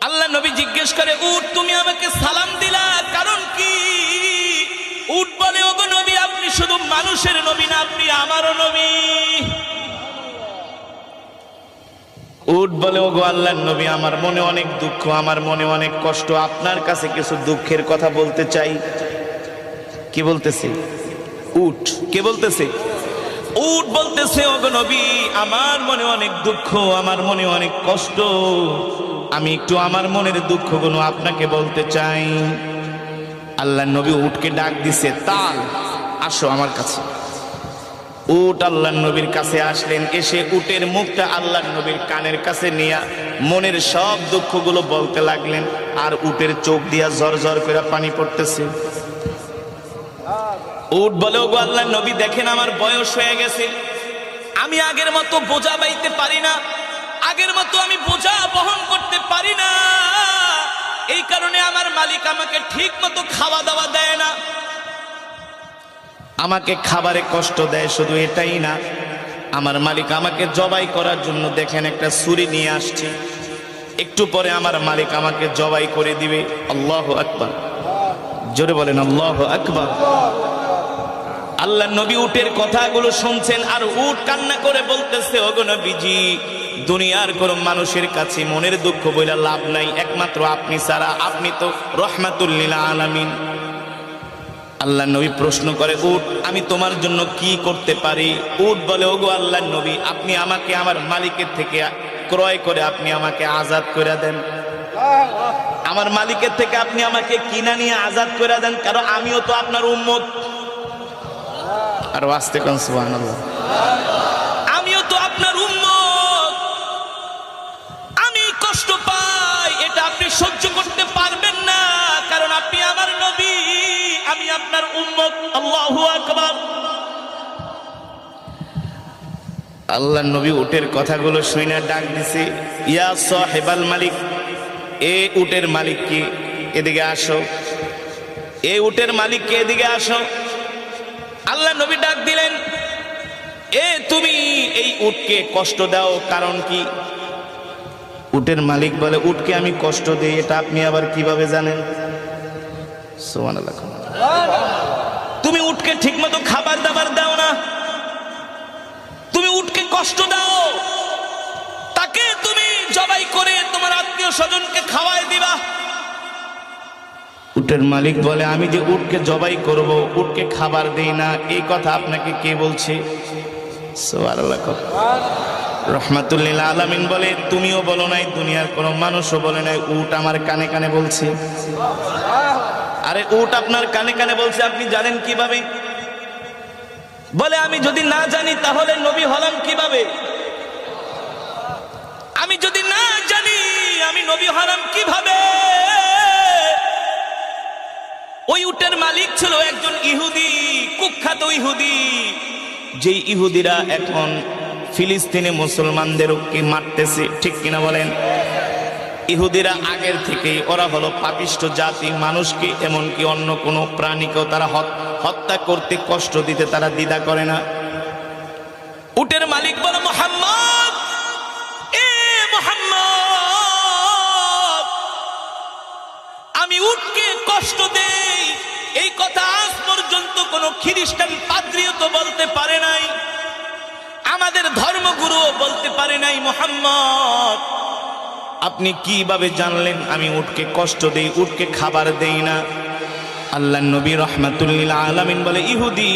আল্লাহ নবী জিজ্ঞেস করে, উট তুমি আমাকে সালাম দিলা কারণ কি? উট বলে, ওগো নবী, আপনি শুধু মানুষের নবী না, আপনি আমারও নবী। উট বলে, ওগো আল্লাহর নবী, আমার মনে অনেক দুঃখ, আমার মনে অনেক কষ্ট, আপনার কাছে কিছু দুঃখের কথা বলতে চাই। কি বলতেছে উট? কে বলতেছে? উট বলতেছে, ওগো নবী, আমার মনে অনেক দুঃখ, আমার মনে অনেক কষ্ট, আমি একটু আমার মনের দুঃখগুলো আপনাকে বলতে চাই। আল্লাহর নবী উটকে ডাক দিছে, তাল, আসো আমার কাছে। উট আল্লাহর নবীর কাছে আসলেন, এসে উটের মুখটা আল্লাহর নবীর কানের কাছে নিয়ে মনের সব দুঃখগুলো বলতে লাগলেন। আর উটের চোখ দিয়া ঝরঝর করে পানি পড়তেছে। উট বলে, ওগো আল্লাহর নবী, দেখেন আমার বয়স হয়ে গেছে, আমি আগের মতো বোঝা বাইতে পারি না, আগের মতো আমি বোঝা বহন করতে পারি না, এই কারণে আমার মালিক আমাকে ঠিক মতো খাওয়া দাওয়া দেয় না, আমাকে খাবারে কষ্ট দেয়। শুধু এটাই না, আমার মালিক আমাকে জবাই করার জন্য দেখেন একটা ছুরি নিয়ে আসছে, একটু পরে আমার মালিক আমাকে জবাই করে দিবে। আল্লাহু আকবার, জোরে বলেন আল্লাহু আকবার। আল্লাহর নবী উটের কথাগুলো শুনছেন, আর উট কান্না করে বলতেছে, ওগো নবীজি, দুনিয়ার কোন মানুষের কাছে মনের দুঃখ বইলা লাভ নাই, একমাত্র আপনি ছাড়া, আপনি তো রহমাতুল লিল আলামিন। আল্লাহর নবী প্রশ্ন করে, উট আমি তোমার জন্য কি করতে পারি? উট বলে, ওগো আল্লাহর নবী, আপনি আমাকে আমার মালিকের থেকে ক্রয় করে আপনি আমাকে আজাদ করে দেন, আমার মালিকের থেকে আপনি আমাকে কিনা নিয়ে আজাদ করে দেন, কারণ আমিও তো আপনার উম্মত। আর আস্তে কোন সুবহানাল্লাহ, আমিও তো আপনার উম্মত, আমি কষ্ট পাই, এটা আপনি সহ্য করতে পারবেন না, কারণ আপনি আমার নবী, আমি আপনার উম্মত। আল্লাহু আকবার। আল্লাহর নবী উটের কথাগুলো শুনে ডাক দিছে, ইয়া সাহেবাল মালিক, এ উটের মালিক কি, এদিকে আসো, এ উটের মালিক কে, এদিকে আসো। আল্লাহ নবী ডাক দিলেন, এ তুমি এই উটকে কষ্ট দাও কারণ কি? উটের মালিক বলে, উটকে আমি কষ্ট দেই, এটা আপনি আবার কিভাবে জানেন? সুবহানাল্লাহ। তুমি উটকে ঠিকমতো খাবার দাবার দাও না, তুমি উটকে কষ্ট দাও, তাকে তুমি জবাই করে তোমার আত্মীয় স্বজনকে খাওয়াই দিবা। উটের মালিক বলে, আমি যে উটকে জবাই করব, উটকে খাবার দেই না, এই কথা আপনাকে কে বলছে? সুবহানাল্লাহ। রহমাতুল লিল আলামিন বলে, তুমিও বলো নাই, দুনিয়ার কোনো মানুষও বলে নাই, উট আমার কানে কানে বলছে। আরে উট আপনার কানে কানে বলছে, আপনি জানেন কিভাবে? বলে, আমি যদি না জানি তাহলে নবী হলাম কিভাবে? আমি যদি না জানি আমি নবী হলাম কিভাবে? ওই উটের মালিক ছিল একজন ইহুদি, কুখ্যাত ইহুদি, যে ইহুদিরা এখন ফিলিস্তিনে মুসলমানদেরকে মারতেছে, ঠিক কিনা বলেন? ইহুদিরা আগের থেকেই ওরা হলো পাপিষ্ঠ জাতি, মানুষকে এমনকি অন্য কোনো প্রাণীকেও তারা হত্যা করতে, কষ্ট দিতে তারা দ্বিধা করে না। উটের মালিক বলে, মুহাম্মদ, এ মুহাম্মদ, আমি উটকে কষ্ট দেই, এই কথা আজ পর্যন্ত কোন খ্রিস্টান পাদ্রীও তো বলতে পারে নাই, আমাদের ধর্মগুরুও বলতে পারে নাই। মুহাম্মদ, আপনি কিভাবে জানলেন আমি উটকে কষ্ট দেই, উটকে খাবার দেই না? আল্লাহর নবী রহমাতুল লিল আলামিন বলে, ইহুদি,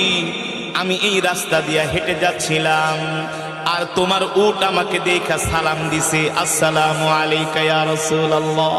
আমি এই রাস্তা দিয়ে হেঁটে যাচ্ছিলাম, আর তোমার উট আমাকে দেখা সালাম দিছে, আসসালামু আলাইকা ইয়া রাসূলুল্লাহ।